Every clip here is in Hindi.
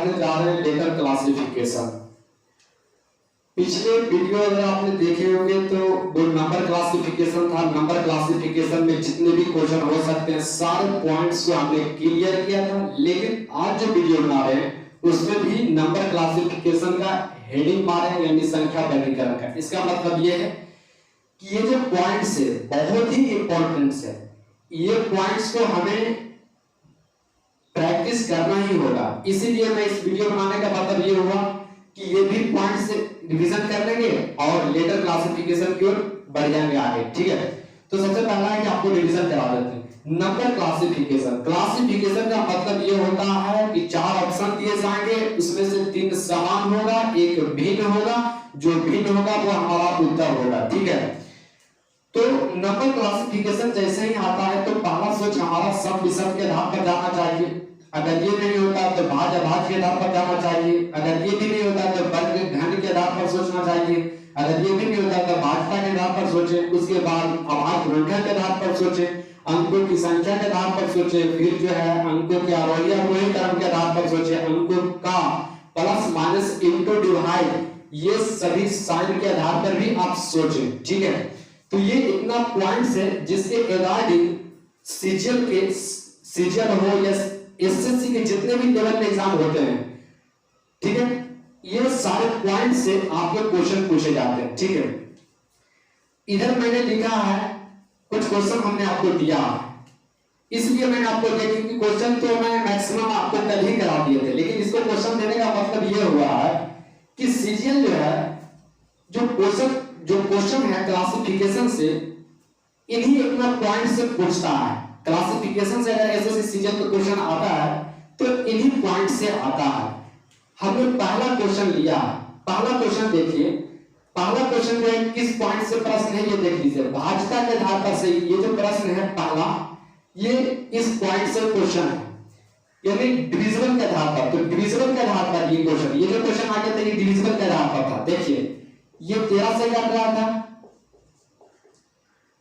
पढ़ने जा रहे हैं लेटर क्लासिफिकेशन। पिछले वीडियो अगर आपने देखे होंगे तो वो नंबर क्लासिफिकेशन था। नंबर क्लासिफिकेशन में जितने भी क्वेश्चन हो सकते हैं सारे पॉइंट्स को हमने क्लियर किया था। लेकिन आज जो वीडियो बना रहे हैं उसमें भी नंबर क्लासिफिकेशन का हेडिंग मारे यानी संख्या वर्गीकरण का। इसका मतलब ये है कि ये जो पॉइंट्स है बहुत ही इंपॉर्टेंट है। ये पॉइंट्स को हमें प्रैक्टिस करना ही होगा। इसीलिए मैं इस वीडियो बनाने का मतलब ये हुआ कि ये भी पॉइंट्स रिवीजन कर लेंगे और लेटर क्लासिफिकेशन की ओर बढ़ जाएंगे आगे। ठीक है, तो सबसे पहला है कि आपको रिवीजन करा देते हैं। नंबर क्लासिफिकेशन, क्लासिफिकेशन का मतलब ये होता है कि 4 ऑप्शन दिए जाएंगे, उसमें से 3 समान होगा, एक भिन्न होगा। जो भिन्न होगा वो हमारा उत्तर होगा। ठीक है, तो नंबर क्लासिफिकेशन जैसे ही आता है तो पहला सोच हमारा सम विषम के आधार पर जाना चाहिए। अगर ये नहीं होता तो भाज्य अभाज्य के आधार पर जाना चाहिए। अगर ये भी नहीं होता तो वर्ग घन के आधार पर सोचना चाहिए। अगर ये भी नहीं होता तो भाज्यता के आधार पर सोचें। उसके बाद अभाज्य ऋणात्मक के आधार पर सोचें, अंकों की संख्या के आधार पर सोचें, फिर जो है अंकों के आरोही अवरोही क्रम के आधार पर सोचें, अंकों का प्लस माइनस इनटू डिवाइड, ये सभी साइन के आधार पर भी आप सोचें। ठीक है, तो ये इतना पॉइंट्स है जिसके रिगार्डिंग सीजीएल हो या एसएससी के जितने भी लेवल में एग्जाम होते हैं, ठीक है, ये सारे पॉइंट से आपके क्वेश्चन पूछे जाते हैं। ठीक है, इधर मैंने लिखा है कुछ क्वेश्चन हमने आपको दिया है, इसलिए मैंने आपको दिया क्योंकि क्वेश्चन तो मैं मैक्सिमम आपको कल ही करा दिए थे। लेकिन इसको क्वेश्चन देने का मतलब ये हुआ है कि सीजीएल जो है जो क्वेश्चन है क्लासिफिकेशन से, इन्हीं इतना पॉइंट से पूछता है। क्लासिफिकेशन से अगर एसएससी सीजीएल का क्वेश्चन आता है तो इन्हीं पॉइंट से आता है। हमने पहला क्वेश्चन लिया, पहला क्वेश्चन देखिए, पहला क्वेश्चन जो है किस पॉइंट से प्रश्न है ये देख लीजिए। भाज्यता के आधार पर से ये जो प्रश्न है पहला, ये इस पॉइंट से क्वेश्चन है, यानी डिविजिबल के आधार पर। तो डिविजिबल के आधार पर ये क्वेश्चन, ये जो क्वेश्चन आ गया था ये डिविजिबल के आधार पर था। देखिए ये 13 से कट रहा था,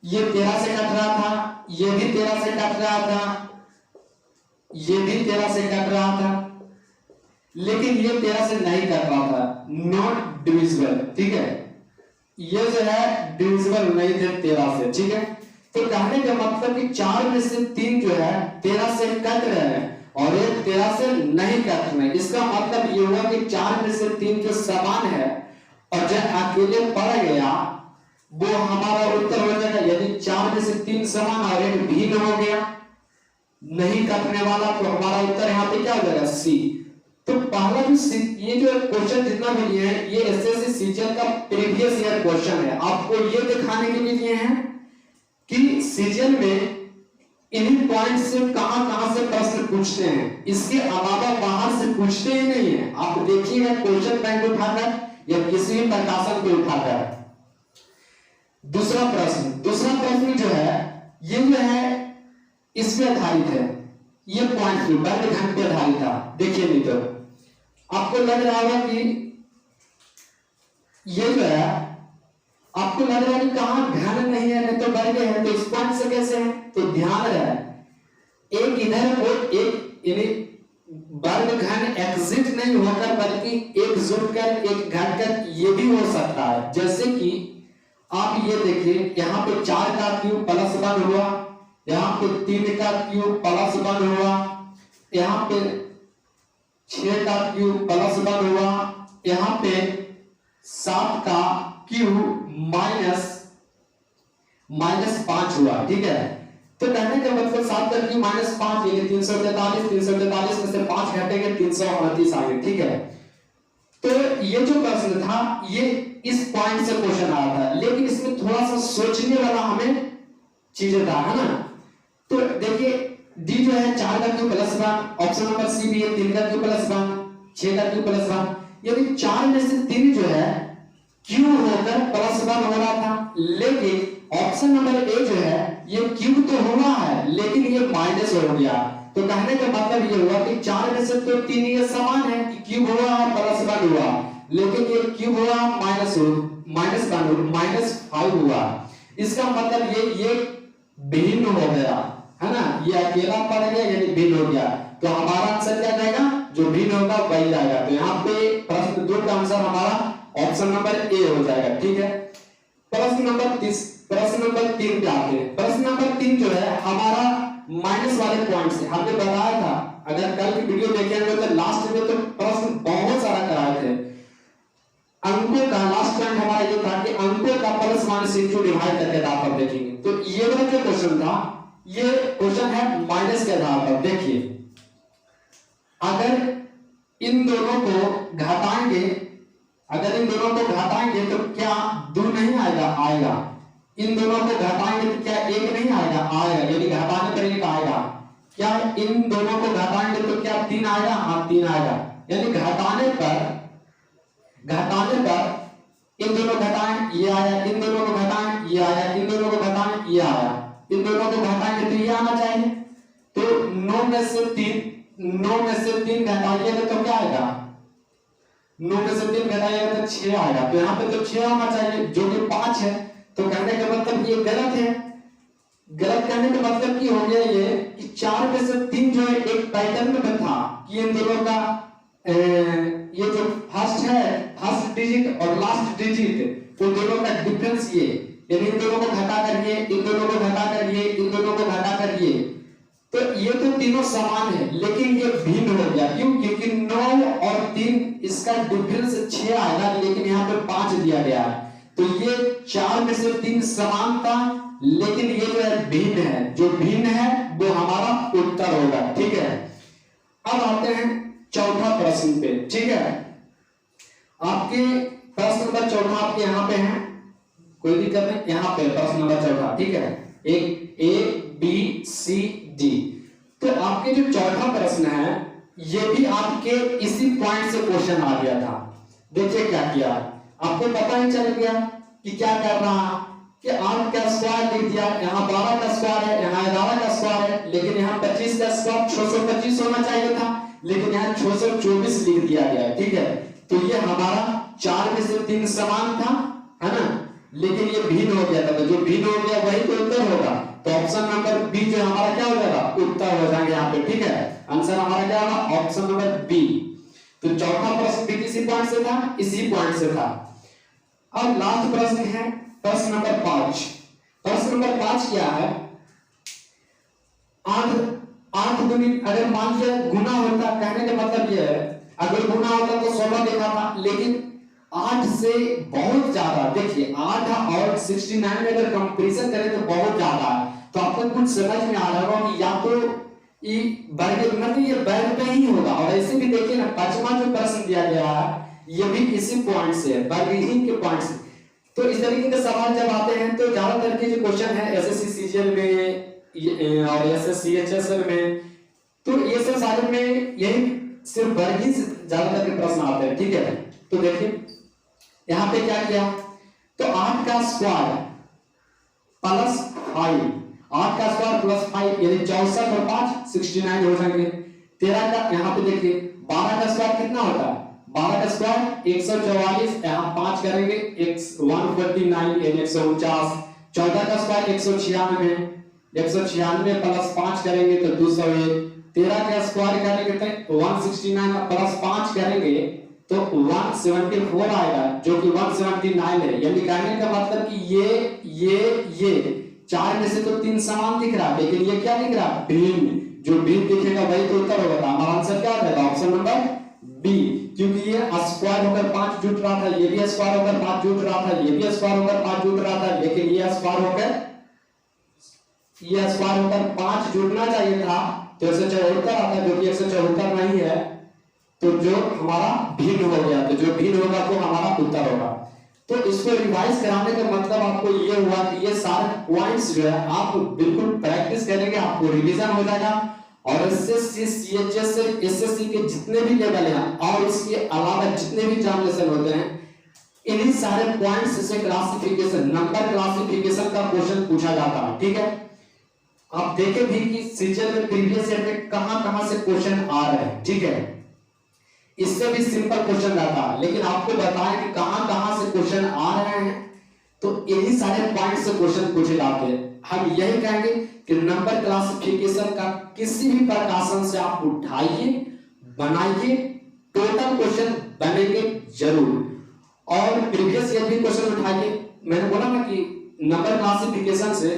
ये 13 से कट रहा था, ये भी 13 से कट रहा था, ये भी 13 से कट रहा था, लेकिन ये 13 से नहीं कट रहा था, नॉट डिविजिबल। ठीक है, ये जो है डिविजिबल नहीं थे 13 से। ठीक है, तो कहने का मतलब कि 4 में से 3 जो है 13 से कट रहे हैं और एक 13 से नहीं कट रहे। इसका मतलब ये हुआ कि 4 में से 3 जो समान है और जो अकेले पड़ गया वो हमारा उत्तर हो जाएगा। यदि 4 में से 3 समान और एक भिन्न हो गया नहीं कटने वाला तो हमारा उत्तर यहाँ पे क्या हो जाएगा, सी। तो पहला जो ये जो क्वेश्चन जितना भी है ये एसएससी सीजीएल का प्रीवियस ईयर क्वेश्चन है। आपको ये दिखाने के लिए हैं कि सीजीएल में इन्हीं पॉइंट से कहां से प्रश्न पूछते हैं, इसके अलावा बाहर से पूछते ही नहीं है। आप देखिएगा क्वेश्चन बैंक उठाकर या किसी भी प्रकाशन को उठाकर। दूसरा प्रश्न जो है ये जो है इस पे आधारित है, ये पॉइंट वर्ग घन पे आधारित था। देखिए नहीं तो आपको लग रहा होगा कि ये जो है आपको लग रहा है कि कहां घन नहीं है, नहीं तो वर्ग है, तो इस पॉइंट से कैसे है। तो ध्यान रहे एक इधर और एक यानी वर्ग घन एग्जिट नहीं होकर बल्कि एक जुड़कर एक घटकर ये भी हो सकता है। जैसे कि आप ये देखिए यहाँ पे 4 का क्यूब प्लस 1 हुआ, यहाँ पे 3 का क्यूब प्लस 1 हुआ, यहाँ पे 6 का क्यूब प्लस 1 हुआ, यहाँ पे 7 का क्यूब माइनस 5 हुआ। ठीक है, तो कहने का मतलब 7 का क्यूब -5 यानी 343 में से 5 घटेंगे 329 आ गए। ठीक है, तो ये जो प्रश्न था ये इस पॉइंट से क्वेश्चन आया था, लेकिन इसमें थोड़ा सा सोचने वाला हमें चीजें था, है ना। तो देखिए डी जो है 4 का cube plus 1, option number C भी है 3 का क्यूब प्लस 1, 6 का क्यूब प्लस 1, यानी 4 में से 3 जो है क्यूब होकर प्लस 1 हो रहा था। लेकिन ऑप्शन नंबर ए जो है ये क्यूब तो हुआ है लेकिन ये माइनस हो गया। तो कहने का मतलब ये हुआ कि 4 में से तो 3 ये समान है कि क्यूब हुआ और प्लस 1 हुआ, लेकिन ये क्यूब हुआ -5 हुआ। इसका मतलब ये भिन्न हो गया, है ना, ये अकेला पड़ गया यानी भिन्न हो गया, तो हमारा आंसर क्या जाएगा, जो भिन्न होगा वही जाएगा। तो यहाँ पे प्रश्न 2 का आंसर हमारा ऑप्शन नंबर ए हो जाएगा, ठीक है। प्रश्न नंबर 3 पे आते हैं। प्रश्न नंबर 3 जो है हमारा माइनस वाले पॉइंट से, हमने बताया था, अगर कल की वीडियो देखे होंगे तो लास्ट में तो प्रश्न बहुत सारा कराए थे। अंकों का लास्ट पॉइंट हमारा ये था कि अंकों का प्लस माइनस इंटू डिवाइड करके आधार पर देखेंगे। तो ये वाला जो क्वेश्चन था, ये क्वेश्चन है माइनस के आधार पर। देखिए अगर इन दोनों को घटाएंगे, अगर इन दोनों को घटाएंगे तो क्या 2 नहीं आएगा, आएगा। इन दोनों को घटाएंगे तो क्या 1 नहीं आएगा, आएगा, यानी घटाने पर 1 आएगा। क्या इन दोनों को घटाएंगे तो क्या 3 आएगा, हाँ 3 आएगा। यानी घटाने पर इन दोनों घटाएं ये आया, इन दोनों को घटाएं ये आया, इन दोनों को घटाएं ये आया, इन दोनों को घटाएंगे तो ये आना चाहिए। तो 9 में से 3 घटाइएगा तो क्या आएगा, 9 में से 3 घटाइएगा तो 6 आएगा। तो यहाँ पे तो 6 होना चाहिए जो कि 5 है। तो कहने का मतलब ये गलत है। गलत कहने का मतलब की हो गया ये कि 4 में से 3 जो है एक पैटर्न में था कि इन दोनों का ये जो फर्स्ट है, फर्स्ट डिजिट और लास्ट डिजिट, तो दोनों का डिफरेंस ये, यानी इन दोनों को घटा कर ये, इन दोनों को घटा कर ये, इन दोनों को घटा कर ये, तो ये तो तीनों समान है लेकिन ये भिन्न हो गया। क्यों? क्योंकि 9 और 3 इसका डिफरेंस 6 आएगा, लेकिन यहाँ पे 5 दिया गया है। तो ये 4 में से 3 समान था, लेकिन ये जो है भिन्न है। जो भिन्न है वो हमारा उत्तर होगा, ठीक है। अब आते हैं चौथा प्रश्न पे, ठीक है। आपके प्रश्न नंबर 4 आपके यहाँ पे है, कोई दिक्कत नहीं, यहाँ पे प्रश्न नंबर 4, ठीक है। एक ए बी सी डी। तो आपके जो चौथा प्रश्न है ये भी आपके इसी पॉइंट से क्वेश्चन आ गया था। देखिए क्या किया, आपको पता ही चल गया कि क्या कर रहा कि 8 का स्क्वायर लिख दिया, यहाँ 12 का स्क्वायर है, यहाँ 11 का स्क्वायर है, लेकिन यहाँ 25 का स्क्वायर 625 होना चाहिए था, लेकिन यहाँ 624 लिख दिया गया, ठीक है। तो ये हमारा 4 में से 3 समान था, है ना, लेकिन ये भिन्न हो गया था। तो जो भिन्न हो गया वही तो उत्तर होगा। तो ऑप्शन नंबर बी जो हमारा क्या हो जाएगा, उत्तर हो जाएंगे यहाँ पे, ठीक है। आंसर हमारा क्या होगा, ऑप्शन नंबर बी। तो चौथा प्रश्न भी किसी पॉइंट से था, इसी पॉइंट से था। अब लास्ट प्रश्न है प्रश्न नंबर 5। प्रश्न नंबर 5 क्या है, 8 गुनी, अगर मान लिया गुना होता, कहने का मतलब ये है अगर गुना होता तो 16 लिखा था, लेकिन 8 से बहुत ज्यादा, देखिए 8 और 69 में अगर कंपैरिजन करें तो बहुत ज्यादा है। तो आपको कुछ समझ में आ रहा होगा कि या तो ये वर्ग मतलब ये वर्ग पे ही होगा। और ऐसे भी देखिए ना, 5वां जो प्रश्न दिया गया है ये भी इसी पॉइंट से है, वर्गहीन के पॉइंट से। तो इस तरीके के सवाल जब आते हैं तो ज्यादातर के जो क्वेश्चन है एसएससी सीजीएल में और एसएससी एचएसएल में, तो ये सब सारे में यही सिर्फ वर्गहीन से ज्यादातर के प्रश्न आते हैं, ठीक है। तो देखिए यहाँ पे क्या किया, तो 8 का स्क्वायर प्लस 5, 8 का स्क्वायर प्लस 5 यानी 64 और 5 69 हो जाएंगे। 13 का यहाँ पे देखिए 12 का स्क्वायर कितना होता है, 12 का स्क्वायर 144, यहाँ 5 करेंगे 149 यानी 149। 14 का स्क्वायर 196, 196 प्लस 5 करेंगे तो 201। 13 का स्क्वायर करेंगे तो 169 प्लस 5 करेंगे तो 174 आएगा, जो कि 179 है। यानी कहने का मतलब कि ये 4 में से तो 3 समान दिख रहा है, लेकिन ये क्या दिख रहा है, भिन्न। जो भिन्न दिखेगा वही तो उत्तर होगा। हमारा आंसर क्या होगा, ऑप्शन नंबर बी। क्योंकि ये स्क्वायर होकर 5 जुट रहा था, ये भी स्क्वायर होकर 5 जुट रहा था, ये भी स्क्वायर होकर 5 जुट रहा था, लेकिन ये स्क्वायर होकर 5 जुड़ना चाहिए था तो 174 आता, जो कि 174 नहीं है, तो जो हमारा भिन्न हो गया। तो जो भिन्न होगा वो हमारा उत्तर होगा। तो इसको रिवाइज कराने का मतलब आपको ये हुआ कि ये सारे पॉइंट्स जो है आप बिल्कुल प्रैक्टिस करेंगे, आपको रिवीजन हो जाएगा। और एसएससी सीएचएस एसएससी के जितने भी लेवल हैं और इसके अलावा जितने भी एग्जामिनेशन होते हैं, इन्हीं सारे पॉइंट्स से क्लासिफिकेशन, नंबर क्लासिफिकेशन का क्वेश्चन पूछा जाता है, ठीक है। आप देखें भी कि सीजीएल में प्रीवियस ईयर में कहां से क्वेश्चन आ रहे हैं, ठीक है। इससे भी सिंपल क्वेश्चन रहता है, लेकिन आपको बताएं कि कहां से क्वेश्चन आ रहे हैं, तो यही सारे पॉइंट से क्वेश्चन पूछे जाते हैं। हम यही कहेंगे कि नंबर क्लासिफिकेशन का किसी भी प्रकाशन से आप उठाइए, बनाइए, टोटल क्वेश्चन बनेंगे जरूर। और प्रीवियस ईयर भी क्वेश्चन उठाइए। मैंने बोला ना कि नंबर क्लासिफिकेशन से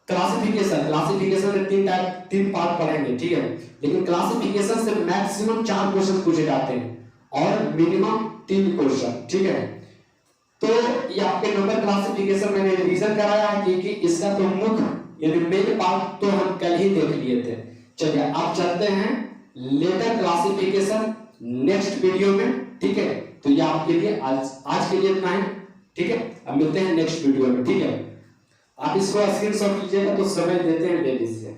क्लासिफिकेशन में तीन पार्ट पढ़ेंगे, ठीक है, लेकिन क्लासिफिकेशन से मैक्सिमम 4 क्वेश्चन पूछे जाते हैं और मिनिमम 3 क्वेश्चन, ठीक है। तो ये आपके नंबर क्लासिफिकेशन मैंने रिवीजन कराया है कि इसका तो मुख्य यानी मेन पार्ट तो हम कल ही देख लिए थे। चलिए अब चलते हैं लेटर क्लासिफिकेशन नेक्स्ट वीडियो में, ठीक है। तो ये आपके लिए आज के लिए इतना है, ठीक है। अब मिलते हैं नेक्स्ट वीडियो में, ठीक है। आप इसको स्क्रीनशॉट लीजिएगा तो समय देते हैं डेली से।